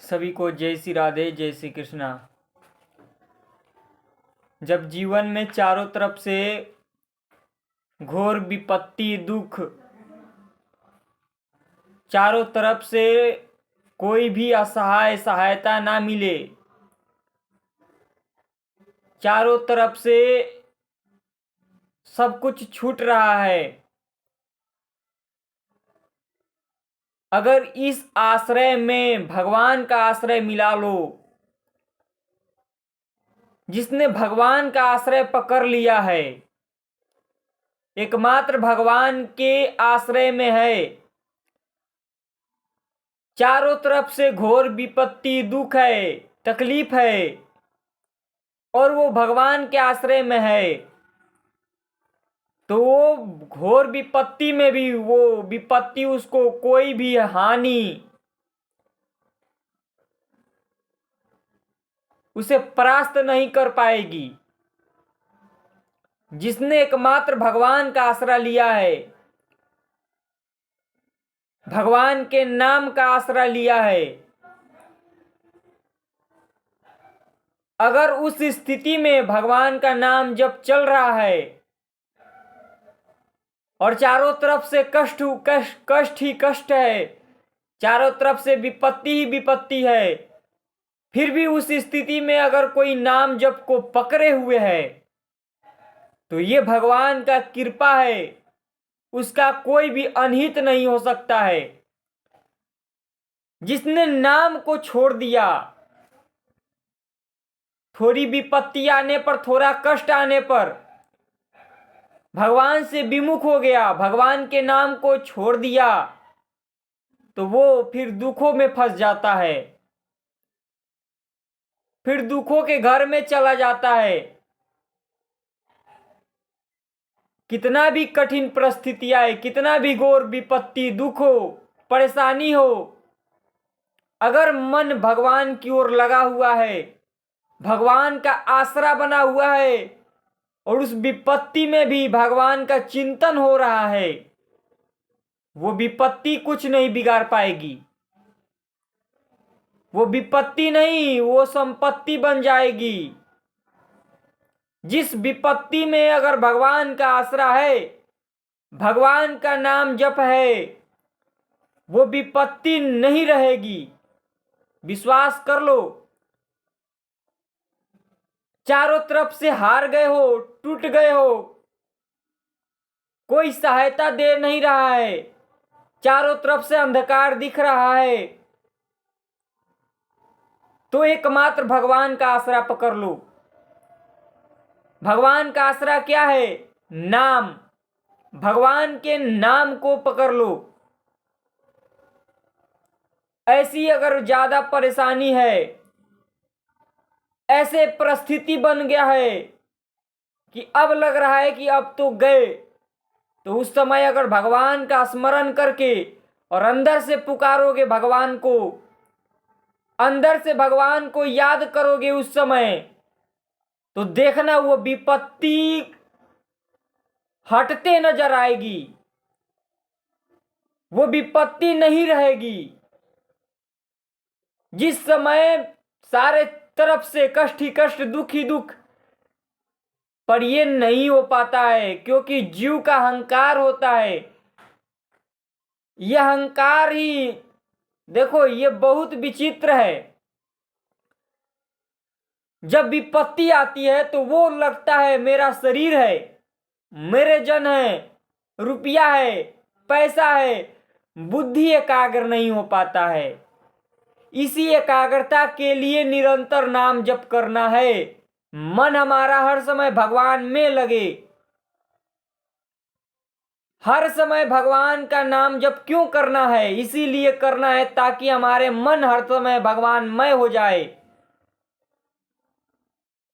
सभी को जय श्री राधे, जय श्री कृष्णा। जब जीवन में चारों तरफ से घोर विपत्ति, दुख, चारों तरफ से कोई भी असहाय सहायता ना मिले, चारों तरफ से सब कुछ छूट रहा है, अगर इस आश्रय में भगवान का आश्रय मिला लो, जिसने भगवान का आश्रय पकड़ लिया है, एकमात्र भगवान के आश्रय में है, चारों तरफ से घोर विपत्ति, दुख है, तकलीफ है, और वो भगवान के आश्रय में है, तो वो घोर विपत्ति में भी वो विपत्ति उसको कोई भी हानि उसे परास्त नहीं कर पाएगी। जिसने एकमात्र भगवान का आश्रय लिया है, भगवान के नाम का आश्रय लिया है, अगर उस स्थिति में भगवान का नाम जब चल रहा है और चारों तरफ से कष्ट ही कष्ट है, चारों तरफ से विपत्ति ही विपत्ति है, फिर भी उस स्थिति में अगर कोई नाम जप को पकड़े हुए है, तो ये भगवान का कृपा है, उसका कोई भी अनहित नहीं हो सकता है। जिसने नाम को छोड़ दिया, थोड़ी विपत्ति आने पर, थोड़ा कष्ट आने पर भगवान से विमुख हो गया, भगवान के नाम को छोड़ दिया, तो वो फिर दुखों में फंस जाता है, फिर दुखों के घर में चला जाता है। कितना भी कठिन परिस्थिति आए, कितना भी घोर विपत्ति, दुख हो, परेशानी हो, अगर मन भगवान की ओर लगा हुआ है, भगवान का आसरा बना हुआ है, और उस विपत्ति में भी भगवान का चिंतन हो रहा है, वो विपत्ति कुछ नहीं बिगाड़ पाएगी। वो विपत्ति नहीं, वो संपत्ति बन जाएगी। जिस विपत्ति में अगर भगवान का आसरा है, भगवान का नाम जप है, वो विपत्ति नहीं रहेगी। विश्वास कर लो। चारों तरफ से हार गए हो, टूट गए हो, कोई सहायता दे नहीं रहा है, चारों तरफ से अंधकार दिख रहा है, तो एकमात्र भगवान का आसरा पकड़ लो। भगवान का आसरा क्या है? नाम। भगवान के नाम को पकड़ लो। ऐसी अगर ज्यादा परेशानी है, ऐसे परिस्थिति बन गया है कि अब लग रहा है कि अब तो गए, तो उस समय अगर भगवान का स्मरण करके और अंदर से पुकारोगे भगवान को, अंदर से भगवान को याद करोगे उस समय, तो देखना वो विपत्ति हटते नजर आएगी, वो विपत्ति नहीं रहेगी। जिस समय सारे तरफ से कष्ट ही कष्ट, दुख ही दुख, पर ये नहीं हो पाता है, क्योंकि जीव का अहंकार होता है। यह अहंकार ही देखो, ये बहुत विचित्र है। जब विपत्ति आती है तो वो लगता है मेरा शरीर है, मेरे जन है, रुपया है, पैसा है, बुद्धि एकाग्र नहीं हो पाता है। इसी एकाग्रता के लिए निरंतर नाम जप करना है। मन हमारा हर समय भगवान में लगे, हर समय भगवान का नाम जप क्यों करना है? इसीलिए करना है ताकि हमारे मन हर समय भगवानमय हो जाए।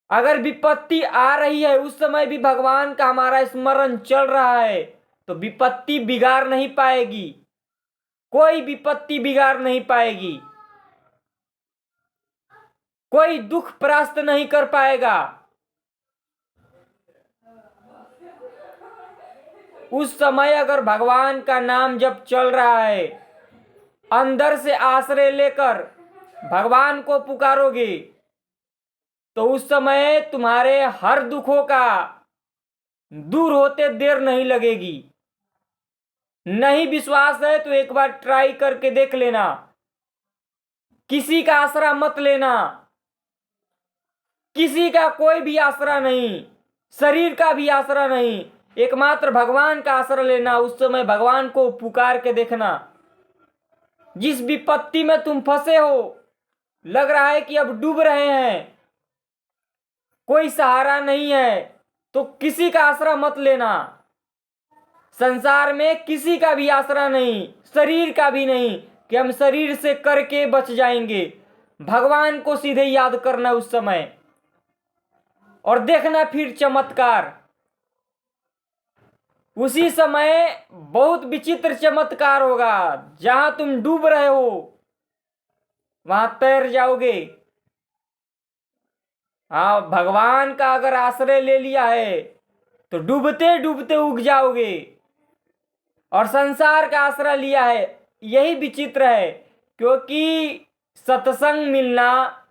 अगर विपत्ति आ रही है, उस समय भी भगवान का हमारा स्मरण चल रहा है, तो विपत्ति बिगाड़ नहीं पाएगी, कोई विपत्ति बिगाड़ नहीं पाएगी, कोई दुख परास्त नहीं कर पाएगा। उस समय अगर भगवान का नाम जब चल रहा है, अंदर से आश्रय लेकर भगवान को पुकारोगे तो उस समय तुम्हारे हर दुखों का दूर होते देर नहीं लगेगी। नहीं विश्वास है तो एक बार ट्राई करके देख लेना। किसी का आसरा मत लेना, किसी का कोई भी आसरा नहीं, शरीर का भी आसरा नहीं, एकमात्र भगवान का आसरा लेना। उस समय भगवान को पुकार के देखना। जिस विपत्ति में तुम फंसे हो, लग रहा है कि अब डूब रहे हैं, कोई सहारा नहीं है, तो किसी का आसरा मत लेना। संसार में किसी का भी आसरा नहीं, शरीर का भी नहीं कि हम शरीर से करके बच जाएंगे। भगवान को सीधे याद करना उस समय और देखना फिर चमत्कार। उसी समय बहुत विचित्र चमत्कार होगा। जहां तुम डूब रहे हो वहां तैर जाओगे। हाँ, भगवान का अगर आश्रय ले लिया है तो डूबते डूबते उग जाओगे। और संसार का आश्रय लिया है, यही विचित्र है, क्योंकि सत्संग मिलना,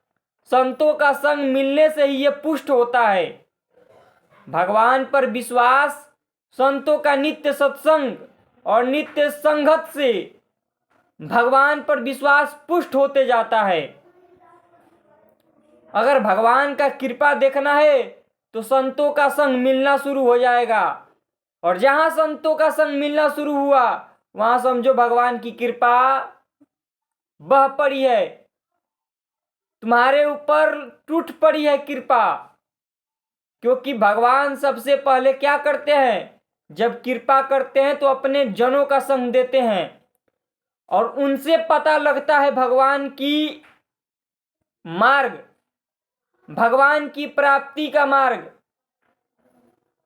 संतों का संग मिलने से ही ये पुष्ट होता है। भगवान पर विश्वास, संतों का नित्य सत्संग और नित्य संगत से भगवान पर विश्वास पुष्ट होते जाता है। अगर भगवान का कृपा देखना है तो संतों का संग मिलना शुरू हो जाएगा। और जहां संतों का संग मिलना शुरू हुआ वहां समझो भगवान की कृपा बह पड़ी है, तुम्हारे ऊपर टूट पड़ी है कृपा। क्योंकि भगवान सबसे पहले क्या करते हैं, जब कृपा करते हैं तो अपने जनों का संग देते हैं और उनसे पता लगता है भगवान की मार्ग, भगवान की प्राप्ति का मार्ग,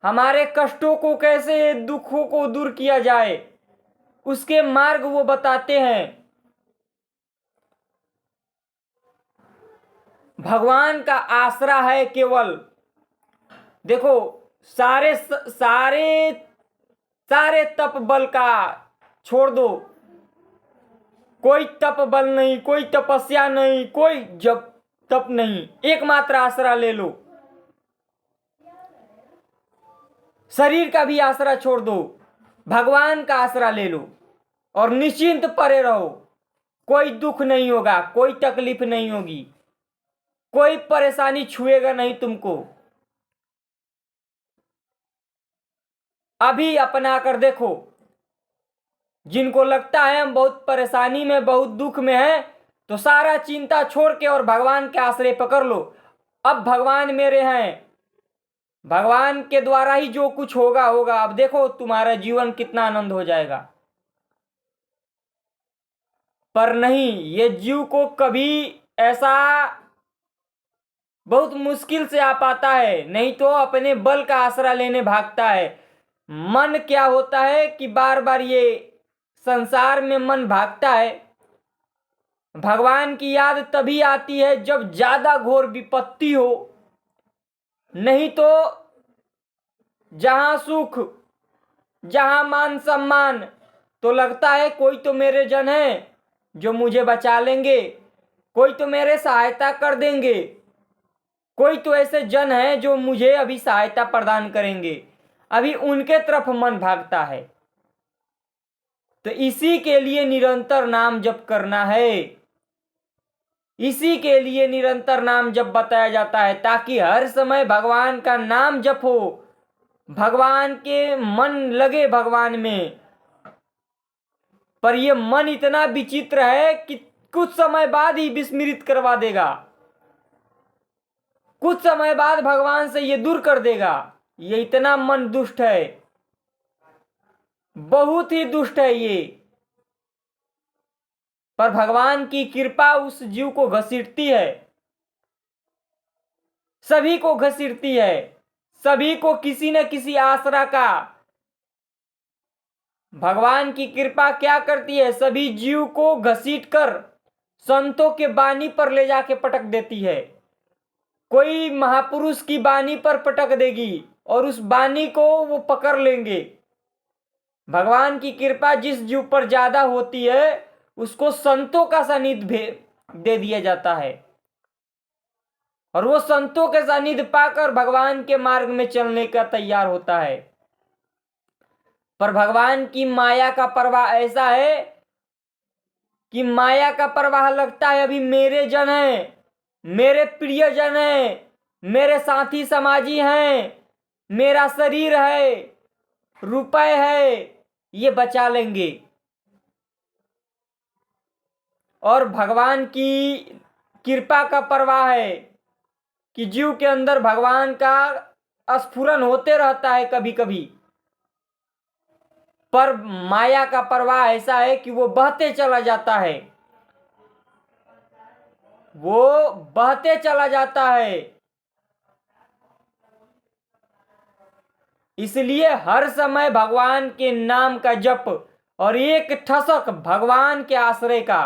हमारे कष्टों को कैसे, दुखों को दूर किया जाए, उसके मार्ग वो बताते हैं। भगवान का आसरा है केवल। देखो, सारे सारे सारे तप बल का छोड़ दो, कोई तप बल नहीं, कोई तपस्या नहीं, कोई जप तप नहीं, एकमात्र आसरा ले लो। शरीर का भी आसरा छोड़ दो, भगवान का आसरा ले लो और निश्चिंत परे रहो। कोई दुख नहीं होगा, कोई तकलीफ नहीं होगी, कोई परेशानी छुएगा नहीं तुमको। अभी अपना कर देखो। जिनको लगता है हम बहुत परेशानी में, बहुत दुख में हैं, तो सारा चिंता छोड़ के और भगवान के आश्रय पकड़ लो। अब भगवान मेरे हैं, भगवान के द्वारा ही जो कुछ होगा होगा। अब देखो तुम्हारा जीवन कितना आनंद हो जाएगा। पर नहीं, ये जीव को कभी ऐसा बहुत मुश्किल से आ पाता है, नहीं तो अपने बल का आसरा लेने भागता है। मन क्या होता है कि बार बार ये संसार में मन भागता है। भगवान की याद तभी आती है जब ज्यादा घोर विपत्ति हो, नहीं तो जहां सुख, जहां मान सम्मान, तो लगता है कोई तो मेरे जन हैं जो मुझे बचा लेंगे, कोई तो मेरे सहायता कर देंगे, कोई तो ऐसे जन हैं जो मुझे अभी सहायता प्रदान करेंगे। अभी उनके तरफ मन भागता है। तो इसी के लिए निरंतर नाम जप करना है, इसी के लिए निरंतर नाम जप बताया जाता है, ताकि हर समय भगवान का नाम जप हो, भगवान के मन लगे भगवान में। पर यह मन इतना विचित्र है कि कुछ समय बाद ही विस्मृत करवा देगा, कुछ समय बाद भगवान से ये दूर कर देगा। ये इतना मन दुष्ट है, बहुत ही दुष्ट है ये। पर भगवान की कृपा उस जीव को घसीटती है, सभी को घसीटती है, सभी को किसी न किसी आसरा का। भगवान की कृपा क्या करती है, सभी जीव को घसीट कर संतों के बानी पर ले जाके पटक देती है। कोई महापुरुष की बानी पर पटक देगी और उस बानी को वो पकड़ लेंगे। भगवान की कृपा जिस जीव पर ज्यादा होती है उसको संतों का सानिध्य दे दिया जाता है और वो संतों के सानिध्य पाकर भगवान के मार्ग में चलने का तैयार होता है। पर भगवान की माया का प्रवाह ऐसा है कि माया का प्रवाह लगता है अभी मेरे जन हैं, मेरे प्रियजन हैं, मेरे साथी समाजी हैं, मेरा शरीर है, रुपए है, ये बचा लेंगे। और भगवान की कृपा का प्रवाह है कि जीव के अंदर भगवान का स्फुरन होते रहता है कभी कभी, पर माया का प्रवाह ऐसा है कि वो बहते चला जाता है, वो बहते चला जाता है। इसलिए हर समय भगवान के नाम का जप और एक ठसक भगवान के आश्रय का।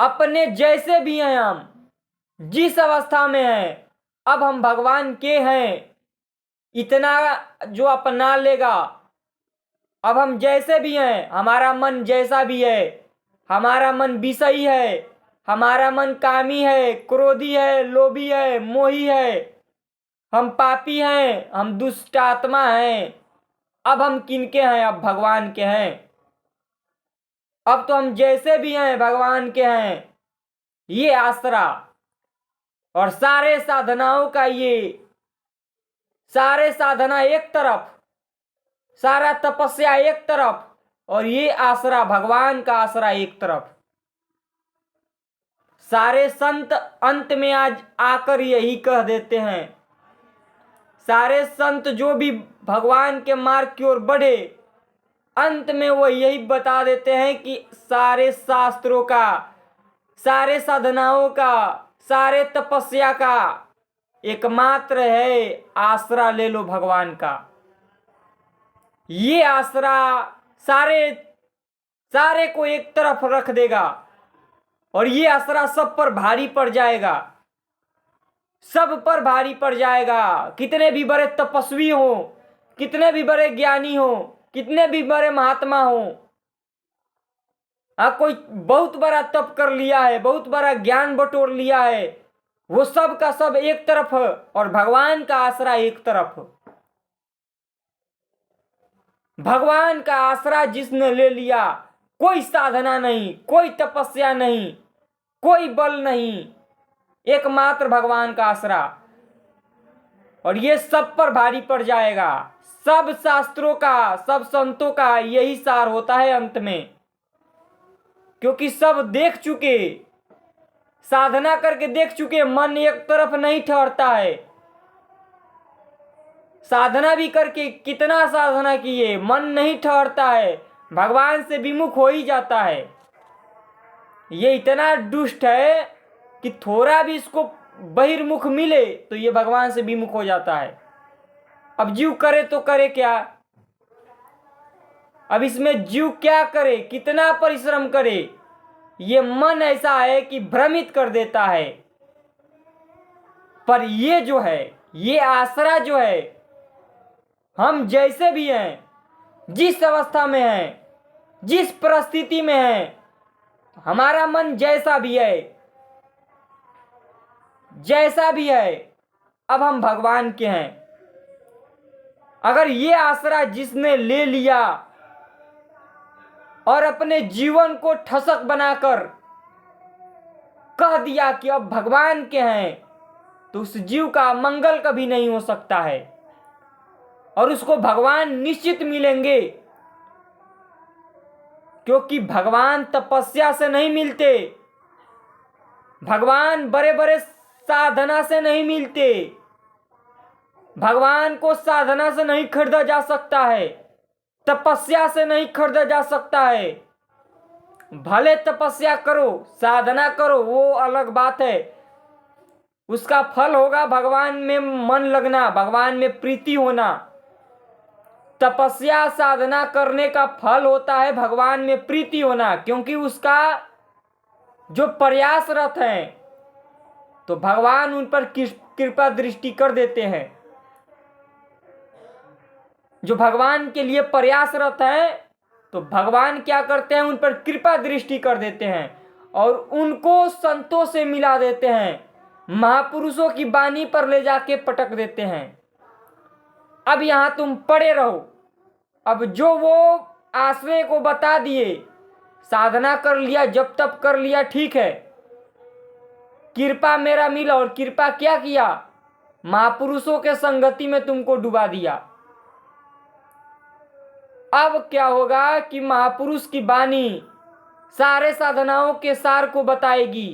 अपने जैसे भी हैं हम, जिस अवस्था में हैं, अब हम भगवान के हैं, इतना जो अपना लेगा। अब हम जैसे भी हैं, हमारा मन जैसा भी है, हमारा मन विषयी है, हमारा मन कामी है, क्रोधी है, लोभी है, मोही है, हम पापी हैं, हम दुष्ट आत्मा हैं। अब हम किनके हैं? अब भगवान के हैं। अब तो हम जैसे भी हैं भगवान के हैं। ये आसरा और सारे साधनाओं का ये सारे साधना एक तरफ, सारा तपस्या एक तरफ और ये आसरा भगवान का आसरा एक तरफ। सारे संत अंत में आज आकर यही कह देते हैं, सारे संत जो भी भगवान के मार्ग की ओर बढ़े, अंत में वो यही बता देते हैं कि सारे शास्त्रों का, सारे साधनाओं का, सारे तपस्या का एकमात्र है आसरा ले लो भगवान का। ये आसरा सारे सारे को एक तरफ रख देगा और ये आसरा सब पर भारी पड़ जाएगा, सब पर भारी पड़ जाएगा। कितने भी बड़े तपस्वी हो, कितने भी बड़े ज्ञानी हो, कितने भी बड़े महात्मा हो, कोई बहुत बड़ा तप कर लिया है, बहुत बड़ा ज्ञान बटोर लिया है, वो सब का सब एक तरफ और भगवान का आसरा एक तरफ। भगवान का आसरा जिसने ले लिया, कोई साधना नहीं, कोई तपस्या नहीं, कोई बल नहीं, एकमात्र भगवान का आसरा। और ये सब पर भारी पड़ जाएगा। सब शास्त्रों का, सब संतों का यही सार होता है अंत में, क्योंकि सब देख चुके, साधना करके देख चुके, मन एक तरफ नहीं ठहरता है। साधना भी करके कितना साधना किए, मन नहीं ठहरता है, भगवान से विमुख हो ही जाता है। ये इतना दुष्ट है कि थोड़ा भी इसको बहिर्मुख मिले तो ये भगवान से विमुख हो जाता है। अब जीव करे तो करे क्या? अब इसमें जीव क्या करे, कितना परिश्रम करे? ये मन ऐसा है कि भ्रमित कर देता है। पर ये जो है, ये आसरा जो है, हम जैसे भी हैं, जिस अवस्था में हैं, जिस परिस्थिति में हैं, हमारा मन जैसा भी है, जैसा भी है, अब हम भगवान के हैं। अगर ये आसरा जिसने ले लिया और अपने जीवन को ठसक बनाकर कह दिया कि अब भगवान के हैं, तो उस जीव का मंगल कभी नहीं हो सकता है और उसको भगवान निश्चित मिलेंगे। क्योंकि भगवान तपस्या से नहीं मिलते, भगवान बड़े बड़े साधना से नहीं मिलते, भगवान को साधना से नहीं खरीदा जा सकता है, तपस्या से नहीं खरीदा जा सकता है। भले तपस्या करो, साधना करो, वो अलग बात है, उसका फल होगा भगवान में मन लगना, भगवान में प्रीति होना। तपस्या साधना करने का फल होता है भगवान में प्रीति होना, क्योंकि उसका जो प्रयासरत हैं तो भगवान उन पर कृपा दृष्टि कर देते हैं। जो भगवान के लिए प्रयासरत हैं तो भगवान क्या करते हैं, उन पर कृपा दृष्टि कर देते हैं और उनको संतों से मिला देते हैं, महापुरुषों की वाणी पर ले जाके पटक देते हैं। अब यहां तुम पड़े रहो। अब जो वो आश्रय को बता दिए, साधना कर लिया, जब तब कर लिया, ठीक है, कृपा मेरा मिला, और कृपा क्या किया, महापुरुषों के संगति में तुमको डुबा दिया। अब क्या होगा कि महापुरुष की वाणी सारे साधनाओं के सार को बताएगी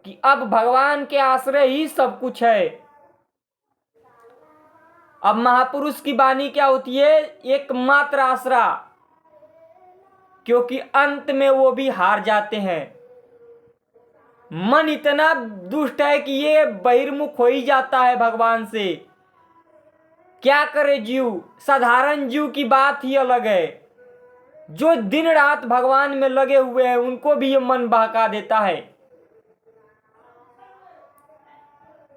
कि अब भगवान के आश्रय ही सब कुछ है। अब महापुरुष की वाणी क्या होती है, एकमात्र आसरा, क्योंकि अंत में वो भी हार जाते हैं। मन इतना दुष्ट है कि ये बहिर्मुख हो ही जाता है भगवान से। क्या करे जीव, साधारण जीव की बात ही अलग है। जो दिन रात भगवान में लगे हुए हैं उनको भी ये मन बहका देता है।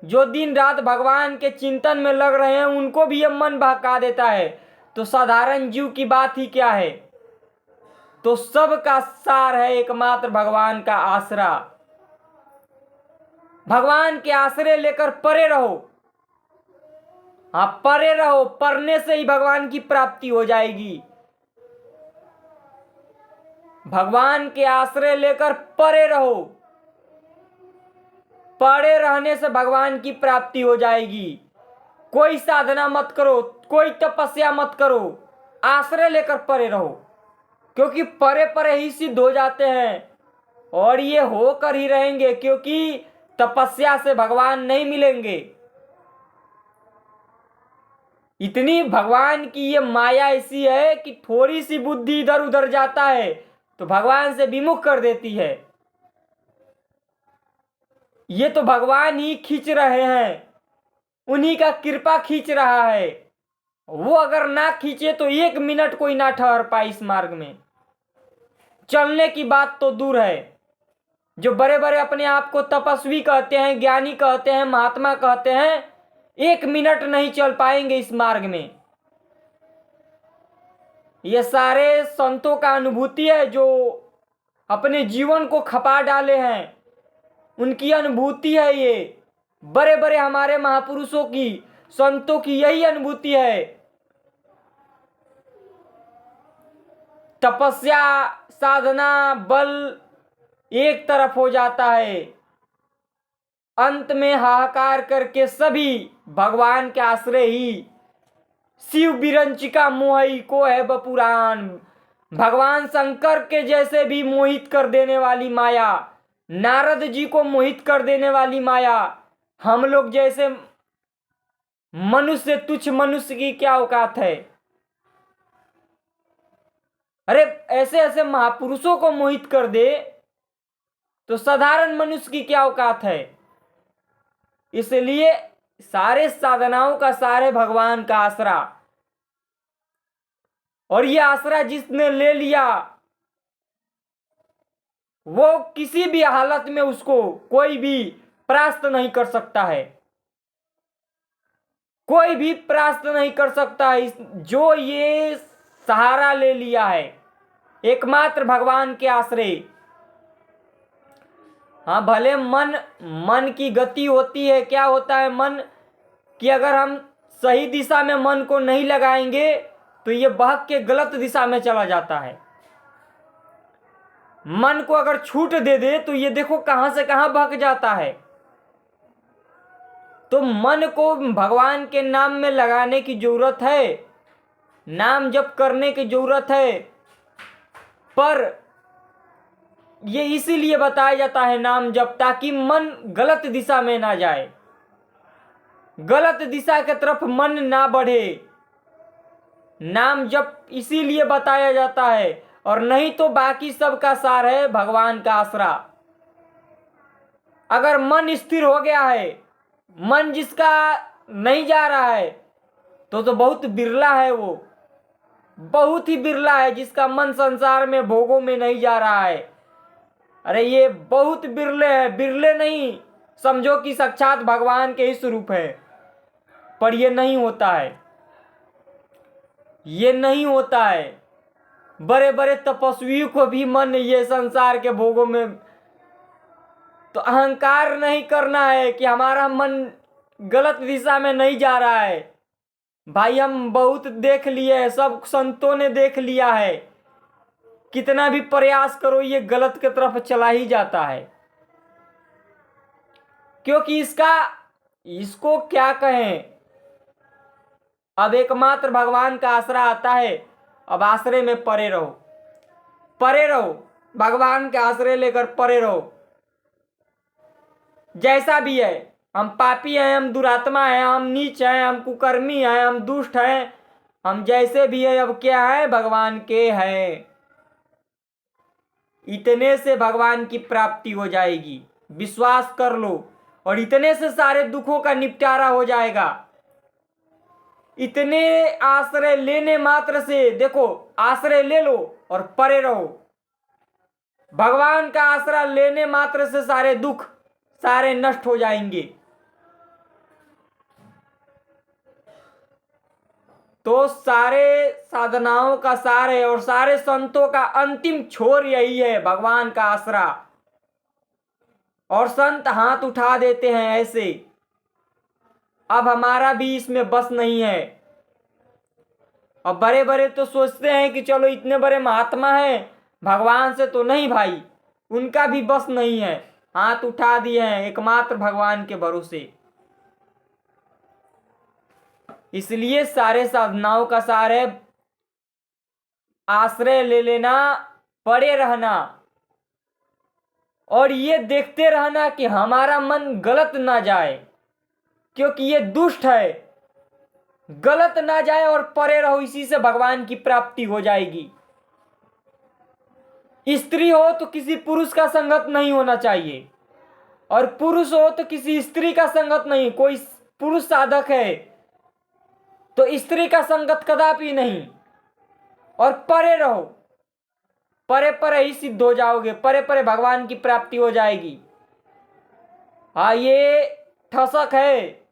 जो दिन रात भगवान के चिंतन में लग रहे हैं उनको भी ये मन बहका देता है। तो साधारण जीव की बात ही क्या है। तो सबका सार है एकमात्र भगवान का आसरा। भगवान के आश्रय लेकर परे रहो। हाँ, परे रहो, पढ़ने से ही भगवान की प्राप्ति हो जाएगी। भगवान के आश्रय लेकर परे रहो, परे रहने से भगवान की प्राप्ति हो जाएगी। कोई साधना मत करो, कोई तपस्या मत करो, आश्रय लेकर परे रहो, क्योंकि परे परे ही सिद्ध हो जाते हैं और ये होकर ही रहेंगे, क्योंकि तपस्या से भगवान नहीं मिलेंगे। इतनी भगवान की ये माया ऐसी है कि थोड़ी सी बुद्धि इधर उधर जाता है तो भगवान से विमुख कर देती है। ये तो भगवान ही खींच रहे हैं, उन्हीं का कृपा खींच रहा है। वो अगर ना खींचे तो 1 मिनट कोई ना ठहर पाए इस मार्ग में। चलने की बात तो दूर है। जो बड़े बड़े अपने आप को तपस्वी कहते हैं, ज्ञानी कहते हैं, महात्मा कहते हैं, 1 मिनट नहीं चल पाएंगे इस मार्ग में। ये सारे संतों का अनुभूति है जो अपने जीवन को खपा डाले हैं, उनकी अनुभूति है। ये बड़े बड़े हमारे महापुरुषों की, संतों की यही अनुभूति है। तपस्या, साधना, बल एक तरफ हो जाता है, अंत में हाहाकार करके सभी भगवान के आश्रय ही। शिव विरंचिका मोहि को है बपुराण। भगवान शंकर के जैसे भी मोहित कर देने वाली माया, नारद जी को मोहित कर देने वाली माया, हम लोग जैसे मनुष्य, तुच्छ मनुष्य की क्या औकात है। अरे ऐसे ऐसे महापुरुषों को मोहित कर दे तो साधारण मनुष्य की क्या औकात है। इसलिए सारे साधनाओं का सारे भगवान का आसरा, और ये आसरा जिसने ले लिया वो किसी भी हालत में उसको कोई भी परास्त नहीं कर सकता है, कोई भी परास्त नहीं कर सकता है। जो ये सहारा ले लिया है एकमात्र भगवान के आश्रय। हाँ, भले मन की गति होती है। क्या होता है मन कि अगर हम सही दिशा में मन को नहीं लगाएंगे तो ये बहक के गलत दिशा में चला जाता है। मन को अगर छूट दे दे तो ये देखो कहां से कहां बहक जाता है। तो मन को भगवान के नाम में लगाने की जरूरत है, नाम जप करने की जरूरत है। पर ये इसीलिए बताया जाता है नाम जप, ताकि मन गलत दिशा में ना जाए, गलत दिशा की तरफ मन ना बढ़े। नाम जप इसीलिए बताया जाता है, और नहीं तो बाकी सब का सार है भगवान का आसरा। अगर मन स्थिर हो गया है, मन जिसका नहीं जा रहा है तो बहुत बिरला है, वो बहुत ही बिरला है जिसका मन संसार में भोगों में नहीं जा रहा है। अरे ये बहुत बिरले है, बिरले नहीं समझो कि साक्षात भगवान के ही स्वरूप है। पर ये नहीं होता है, ये नहीं होता है। बड़े बड़े तपस्वियों को भी मन ये संसार के भोगों में तो अहंकार नहीं करना है कि हमारा मन गलत दिशा में नहीं जा रहा है। भाई हम बहुत देख लिए है, सब संतों ने देख लिया है, कितना भी प्रयास करो ये गलत की तरफ चला ही जाता है। क्योंकि इसको क्या कहें, अब एकमात्र भगवान का आसरा आता है। अब आश्रय में पड़े रहो, पड़े रहो, भगवान के आश्रय लेकर पड़े रहो। जैसा भी है, हम पापी हैं, हम दुरात्मा हैं, हम नीच हैं, हम कुकर्मी हैं, हम दुष्ट हैं, हम जैसे भी है, अब क्या है, भगवान के हैं। इतने से भगवान की प्राप्ति हो जाएगी, विश्वास कर लो। और इतने से सारे दुखों का निपटारा हो जाएगा। इतने आश्रय लेने मात्र से, देखो, आश्रय ले लो और परे रहो। भगवान का आश्रय लेने मात्र से सारे दुख सारे नष्ट हो जाएंगे। तो सारे साधनाओं का सार है और सारे संतों का अंतिम छोर यही है, भगवान का आसरा। और संत हाथ उठा देते हैं ऐसे, अब हमारा भी इसमें बस नहीं है। अब बड़े बड़े तो सोचते हैं कि चलो इतने बड़े महात्मा हैं, भगवान से तो नहीं भाई, उनका भी बस नहीं है, हाथ उठा दिए हैं एकमात्र भगवान के भरोसे। इसलिए सारे साधनाओं का सार है आश्रय ले लेना, पड़े रहना और ये देखते रहना कि हमारा मन गलत ना जाए, क्योंकि ये दुष्ट है, गलत ना जाए और पड़े रहो। इसी से भगवान की प्राप्ति हो जाएगी। स्त्री हो तो किसी पुरुष का संगत नहीं होना चाहिए, और पुरुष हो तो किसी स्त्री का संगत नहीं। कोई पुरुष साधक है तो स्त्री का संगत कदापि नहीं, और परे रहो, परे परे ही सिद्ध हो जाओगे, परे परे भगवान की प्राप्ति हो जाएगी। हाँ, ये ठसक है,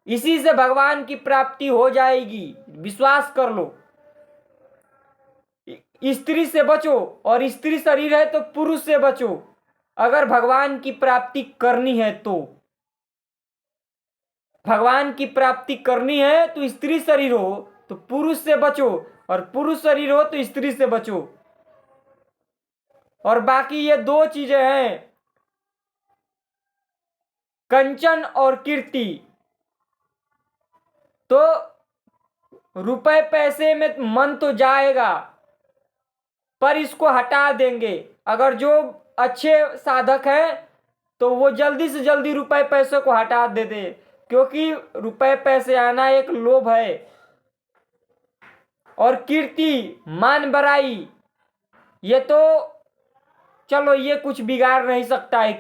इसी से भगवान की प्राप्ति हो जाएगी, विश्वास कर लो। स्त्री से बचो, और स्त्री शरीर है तो पुरुष से बचो। अगर भगवान की प्राप्ति करनी है तो, भगवान की प्राप्ति करनी है तो स्त्री शरीर हो तो पुरुष से बचो, और पुरुष शरीर हो तो स्त्री से बचो। और बाकी ये दो चीजें हैं, कंचन और कीर्ति। तो रुपए पैसे में मन तो जाएगा, पर इसको हटा देंगे। अगर जो अच्छे साधक हैं तो वो जल्दी से जल्दी रुपए पैसे को हटा देते, क्योंकि रुपए पैसे आना एक लोभ है। और कीर्ति, मान बड़ाई, ये तो चलो ये कुछ बिगाड़ नहीं सकता है।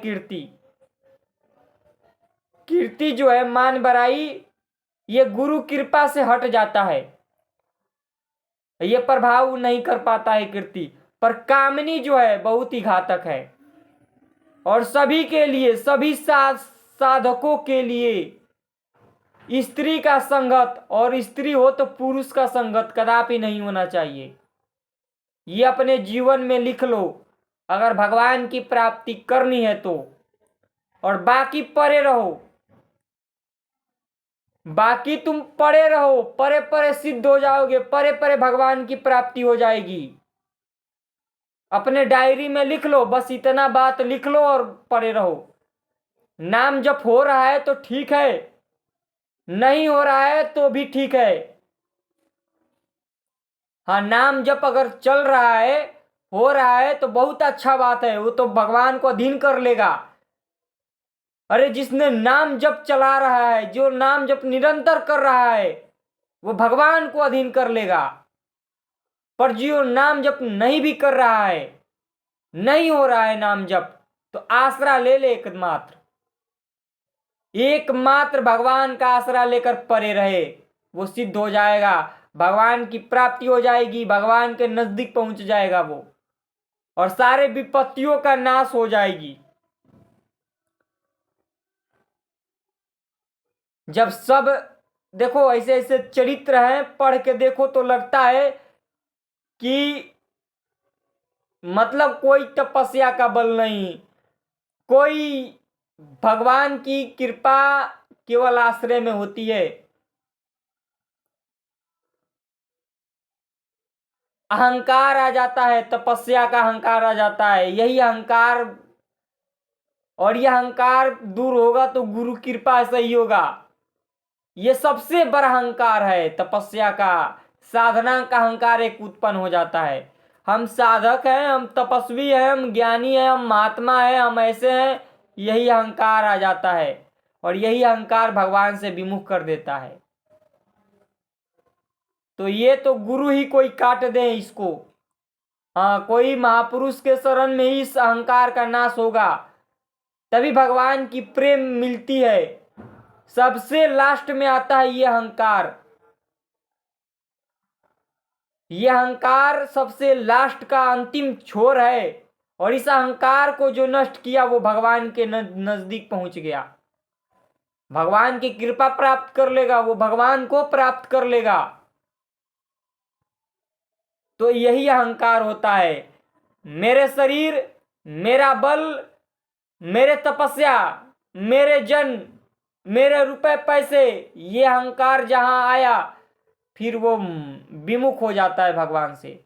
कीर्ति जो है, मान बड़ाई, ये गुरु कृपा से हट जाता है, ये प्रभाव नहीं कर पाता है कीर्ति। पर कामनी जो है बहुत ही घातक है, और सभी के लिए, सभी साधकों के लिए स्त्री का संगत, और स्त्री हो तो पुरुष का संगत कदापि नहीं होना चाहिए। ये अपने जीवन में लिख लो अगर भगवान की प्राप्ति करनी है तो। और बाकी परे रहो, बाकी तुम पड़े रहो, परे परे सिद्ध हो जाओगे, परे परे भगवान की प्राप्ति हो जाएगी। अपने डायरी में लिख लो, बस इतना बात लिख लो और पड़े रहो। नाम जप हो रहा है तो ठीक है, नहीं हो रहा है तो भी ठीक है। हाँ, नाम जप अगर चल रहा है, हो रहा है तो बहुत अच्छा बात है, वो तो भगवान को अधीन कर लेगा। अरे जिसने नाम जप चला रहा है, जो नाम जप निरंतर कर रहा है, वो भगवान को अधीन कर लेगा। पर जो नाम जप नहीं भी कर रहा है, नहीं हो रहा है नाम जप, तो आसरा ले ले, एकमात्र भगवान का आसरा लेकर परे रहे, वो सिद्ध हो जाएगा, भगवान की प्राप्ति हो जाएगी, भगवान के नजदीक पहुंच जाएगा वो, और सारे विपत्तियों का नाश हो जाएगी। जब सब देखो ऐसे ऐसे चरित्र हैं, पढ़ के देखो तो लगता है कि मतलब कोई तपस्या का बल नहीं, कोई भगवान की कृपा केवल आश्रय में होती है। अहंकार आ जाता है, तपस्या का अहंकार आ जाता है। यही अहंकार, और यह अहंकार दूर होगा तो गुरु कृपा से ही होगा। ये सबसे बड़ा अहंकार है तपस्या का, साधना का अहंकार एक उत्पन्न हो जाता है। हम साधक हैं, हम तपस्वी हैं, हम ज्ञानी हैं, हम महात्मा हैं, हम ऐसे हैं, यही अहंकार आ जाता है। और यही अहंकार भगवान से विमुख कर देता है। तो ये तो गुरु ही कोई काट दे इसको। हाँ, कोई महापुरुष के शरण में ही इस अहंकार का नाश होगा, तभी भगवान की प्रेम मिलती है। सबसे लास्ट में आता है ये अहंकार। यह अहंकार सबसे लास्ट का अंतिम छोर है। और इस अहंकार को जो नष्ट किया वो भगवान के नजदीक पहुंच गया, भगवान की कृपा प्राप्त कर लेगा, वो भगवान को प्राप्त कर लेगा। तो यही अहंकार होता है। मेरे शरीर, मेरा बल, मेरे तपस्या, मेरे जन, मेरे रुपए पैसे, ये अहंकार जहां आया फिर वो विमुख हो जाता है भगवान से।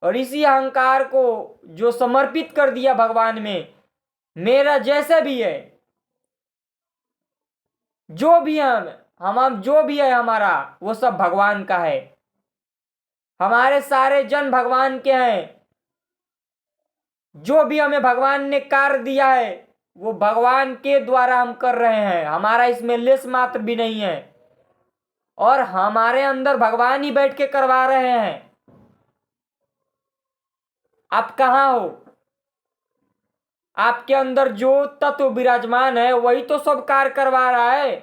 और इसी अहंकार को जो समर्पित कर दिया भगवान में, मेरा जैसे भी है, जो भी हम जो भी है हमारा, वो सब भगवान का है। हमारे सारे जन भगवान के हैं। जो भी हमें भगवान ने कार्य दिया है वो भगवान के द्वारा हम कर रहे हैं, हमारा इसमें लेस मात्र भी नहीं है। और हमारे अंदर भगवान ही बैठ के करवा रहे हैं। आप कहाँ हो? आपके अंदर जो तत्व विराजमान है वही तो सब कार्य करवा रहा है।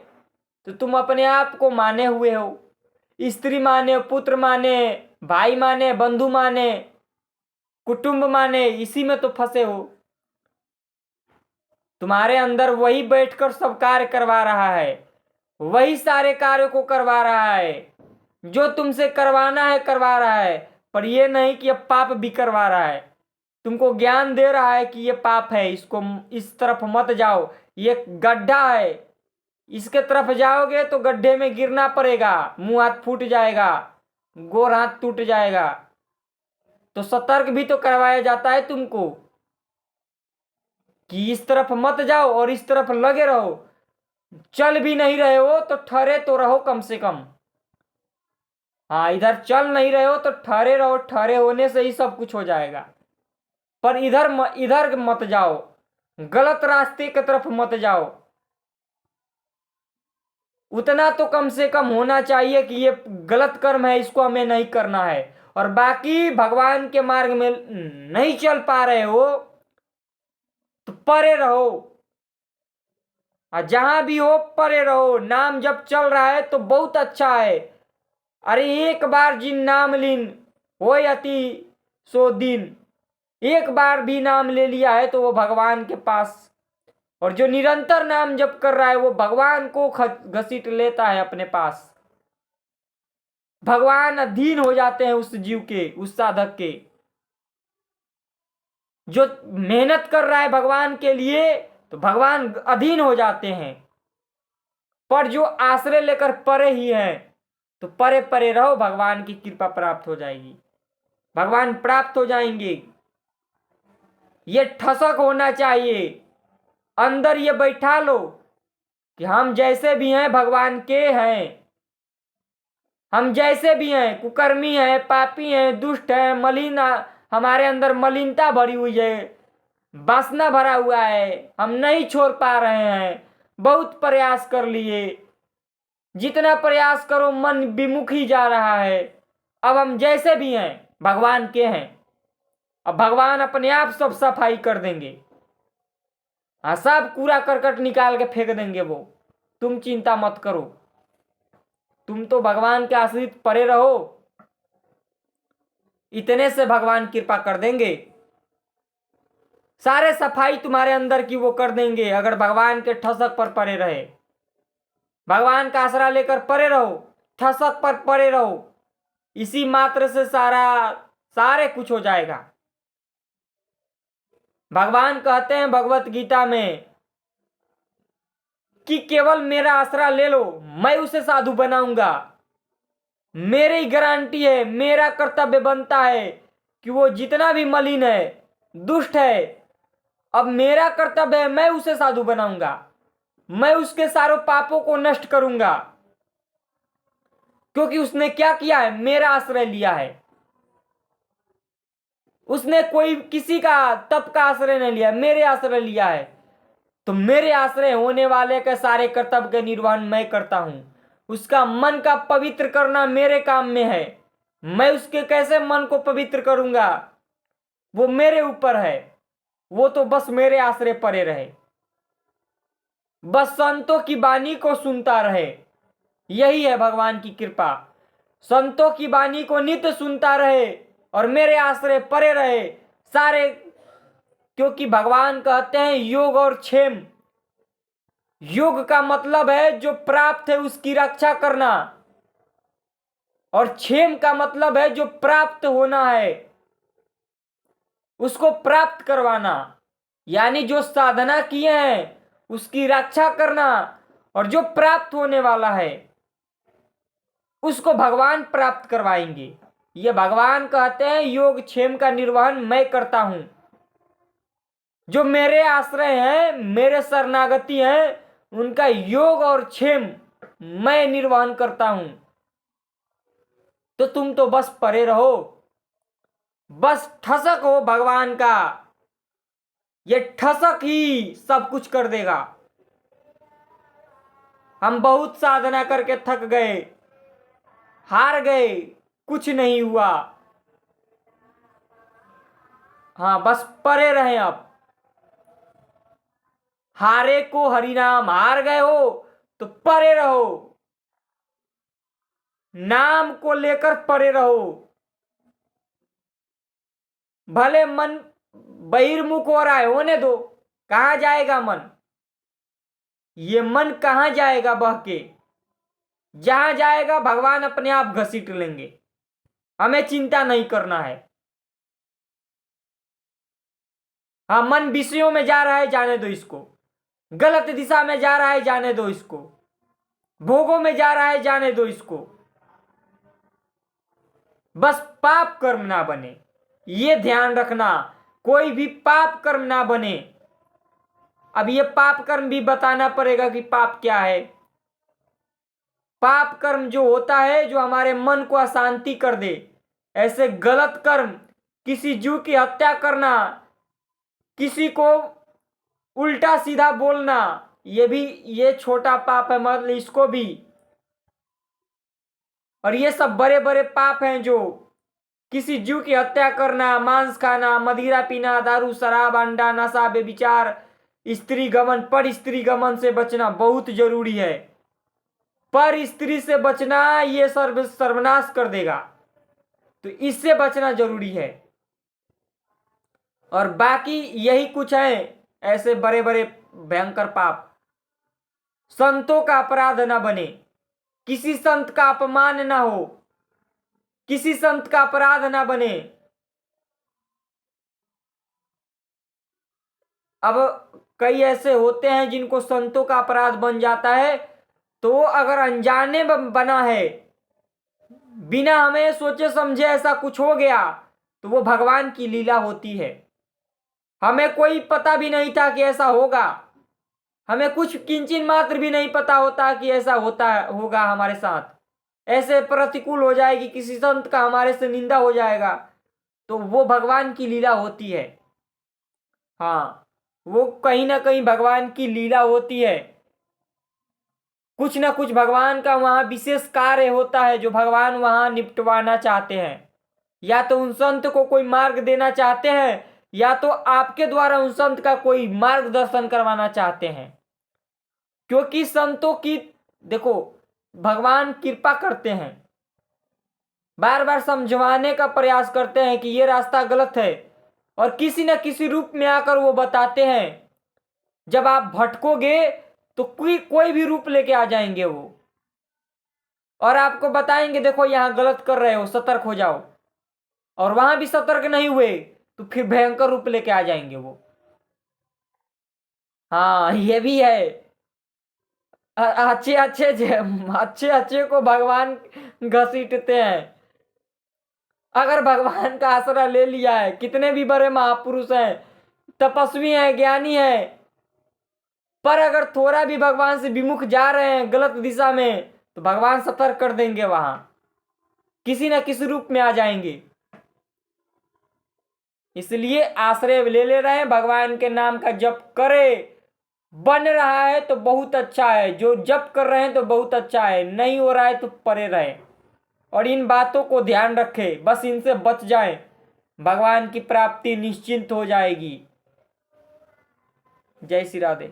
तो तुम अपने आप को माने हुए हो, स्त्री माने, पुत्र माने, भाई माने, बंधु माने, कुटुंब माने, इसी में तो फंसे हो। तुम्हारे अंदर वही बैठकर सब कार्य करवा रहा है, वही सारे कार्यों को करवा रहा है। जो तुमसे करवाना है करवा रहा है, पर यह नहीं कि अब पाप भी करवा रहा है। तुमको ज्ञान दे रहा है कि ये पाप है, इसको इस तरफ मत जाओ, ये गड्ढा है, इसके तरफ जाओगे तो गड्ढे में गिरना पड़ेगा, मुंह हाथ फूट जाएगा, गोर हाथ टूट जाएगा। तो सतर्क भी तो करवाया जाता है तुमको कि इस तरफ मत जाओ और इस तरफ लगे रहो। चल भी नहीं रहे हो तो ठहरे तो रहो कम से कम। हाँ, इधर चल नहीं रहे हो तो ठहरे रहो, ठहरे होने से ही सब कुछ हो जाएगा। पर इधर मत जाओ, गलत रास्ते की तरफ मत जाओ। उतना तो कम से कम होना चाहिए कि ये गलत कर्म है, इसको हमें नहीं करना है। और बाकी भगवान के मार्ग में नहीं चल पा रहे हो तो परे रहो। जहां भी हो परे रहो। नाम जब चल रहा है तो बहुत अच्छा है। अरे एक बार जिन नाम लीन हो अति सो दिन, एक बार भी नाम ले लिया है तो वो भगवान के पास। और जो निरंतर नाम जप कर रहा है वो भगवान को घसीट लेता है अपने पास। भगवान अधीन हो जाते हैं उस जीव के, उस साधक के। जो मेहनत कर रहा है भगवान के लिए तो भगवान अधीन हो जाते हैं। पर जो आश्रय लेकर परे ही है तो परे परे रहो, भगवान की कृपा प्राप्त हो जाएगी, भगवान प्राप्त हो जाएंगे। ये ठसक होना चाहिए, अंदर ये बैठा लो कि हम जैसे भी हैं भगवान के हैं। हम जैसे भी हैं, कुकर्मी हैं, पापी हैं, दुष्ट हैं, मलिन, हमारे अंदर मलिनता भरी हुई है, वासना भरा हुआ है, हम नहीं छोड़ पा रहे हैं। बहुत प्रयास कर लिए, जितना प्रयास करो मन विमुख ही जा रहा है। अब हम जैसे भी हैं भगवान के हैं। अब भगवान अपने आप सब सफाई कर देंगे। हाँ, सब कूड़ा करकट निकाल के फेंक देंगे वो। तुम चिंता मत करो, तुम तो भगवान के आश्रित परे रहो, इतने से भगवान कृपा कर देंगे। सारे सफाई तुम्हारे अंदर की वो कर देंगे अगर भगवान के ठसक पर परे रहे। भगवान का आसरा लेकर परे रहो, ठसक पर परे रहो, इसी मात्र से सारे कुछ हो जाएगा। भगवान कहते हैं भगवत गीता में कि केवल मेरा आसरा ले लो, मैं उसे साधु बनाऊंगा। मेरी गारंटी है, मेरा कर्तव्य बनता है कि वो जितना भी मलिन है, दुष्ट है, अब मेरा कर्तव्य है, मैं उसे साधु बनाऊंगा। मैं उसके सारे पापों को नष्ट करूंगा, क्योंकि उसने क्या किया है, मेरा आश्रय लिया है। उसने कोई किसी का तप का आश्रय नहीं लिया, मेरे आश्रय लिया है। तो मेरे आश्रय होने वाले के सारे कर्तव्य का निर्वहन मैं करता हूं। उसका मन का पवित्र करना मेरे काम में है। मैं उसके कैसे मन को पवित्र करूंगा, वो मेरे ऊपर है। वो तो बस मेरे आश्रय पड़े रहे, बस संतों की वाणी को सुनता रहे। यही है भगवान की कृपा। संतों की वाणी को नित्य सुनता रहे और मेरे आश्रय पड़े रहे सारे। क्योंकि भगवान कहते हैं योग और क्षेम। योग का मतलब है जो प्राप्त है उसकी रक्षा करना, और क्षेम का मतलब है जो प्राप्त होना है उसको प्राप्त करवाना। यानी जो साधना किए हैं उसकी रक्षा करना, और जो प्राप्त होने वाला है उसको भगवान प्राप्त करवाएंगे। ये भगवान कहते हैं योग क्षेम का निर्वहन मैं करता हूं। जो मेरे आश्रय हैं, मेरे शरणागति हैं, उनका योग और क्षेम मैं निर्वहन करता हूं। तो तुम तो बस परे रहो, बस ठसक हो भगवान का। ये ठसक ही सब कुछ कर देगा। हम बहुत साधना करके थक गए, हार गए, कुछ नहीं हुआ। हाँ, बस परे रहें। अब हारे को हरिनाम, हार गए हो तो परे रहो, नाम को लेकर परे रहो। भले मन बहिर्मुख हो रहा है, होने दो। कहां जाएगा मन? ये मन कहां जाएगा बह के? जहां जाएगा भगवान अपने आप घसीट लेंगे। हमें चिंता नहीं करना है। हाँ, मन विषयों में जा रहा है, जाने दो इसको। गलत दिशा में जा रहा है, जाने दो इसको। भोगों में जा रहा है, जाने दो इसको। बस पाप कर्म ना बने, ये ध्यान रखना। कोई भी पाप कर्म ना बने। अब ये पाप कर्म भी बताना पड़ेगा कि पाप क्या है। पाप कर्म जो होता है जो हमारे मन को अशांति कर दे, ऐसे गलत कर्म, किसी जीव की हत्या करना, किसी को उल्टा सीधा बोलना, ये भी ये छोटा पाप है, मतलब इसको भी। और ये सब बड़े बड़े पाप हैं, जो किसी जीव की हत्या करना, मांस खाना, मदिरा पीना, दारू शराब अंडा नशा बेविचार, स्त्री गमन। पर स्त्री गमन से बचना बहुत जरूरी है। पर स्त्री से बचना ये सर्वनाश कर देगा, तो इससे बचना जरूरी है। और बाकी यही कुछ है ऐसे बड़े बड़े भयंकर पाप। संतों का अपराध ना बने, किसी संत का अपमान ना हो, किसी संत का अपराध ना बने। अब कई ऐसे होते हैं जिनको संतों का अपराध बन जाता है, तो अगर अनजाने बना है, बिना हमें सोचे समझे ऐसा कुछ हो गया, तो वो भगवान की लीला होती है। हमें कोई पता भी नहीं था कि ऐसा होगा। हमें कुछ किंचित मात्र भी नहीं पता होता कि ऐसा होता होगा हमारे साथ। ऐसे प्रतिकूल हो जाएगी, किसी संत का हमारे से निंदा हो जाएगा, तो वो भगवान की लीला होती है। हाँ, वो कहीं ना कहीं भगवान की लीला होती है। कुछ ना कुछ भगवान का वहां विशेष कार्य होता है जो भगवान वहां निपटवाना चाहते हैं। या तो उन संत को कोई मार्ग देना चाहते हैं, या तो आपके द्वारा उन संत का कोई मार्गदर्शन करवाना चाहते हैं। क्योंकि संतों की देखो, भगवान कृपा करते हैं, बार बार समझवाने का प्रयास करते हैं कि ये रास्ता गलत है, और किसी न किसी रूप में आकर वो बताते हैं। जब आप भटकोगे तो कोई भी रूप लेके आ जाएंगे वो, और आपको बताएंगे देखो यहां गलत कर रहे हो, सतर्क हो जाओ। और वहां भी सतर्क नहीं हुए तो फिर भयंकर रूप लेके आ जाएंगे वो। हाँ ये भी है। अच्छे अच्छे अच्छे अच्छे को भगवान घसीटते हैं। अगर भगवान का आसरा ले लिया है, कितने भी बड़े महापुरुष हैं, तपस्वी हैं, ज्ञानी हैं, पर अगर थोड़ा भी भगवान से विमुख जा रहे हैं गलत दिशा में, तो भगवान सतर्क कर देंगे, वहां किसी न किसी रूप में आ जाएंगे। इसलिए आश्रय ले रहे हैं, भगवान के नाम का जप करे। बन रहा है तो बहुत अच्छा है, जो जप कर रहे हैं तो बहुत अच्छा है, नहीं हो रहा है तो परे रहे। और इन बातों को ध्यान रखें, बस इनसे बच जाएं, भगवान की प्राप्ति निश्चिंत हो जाएगी। जय श्री राधे।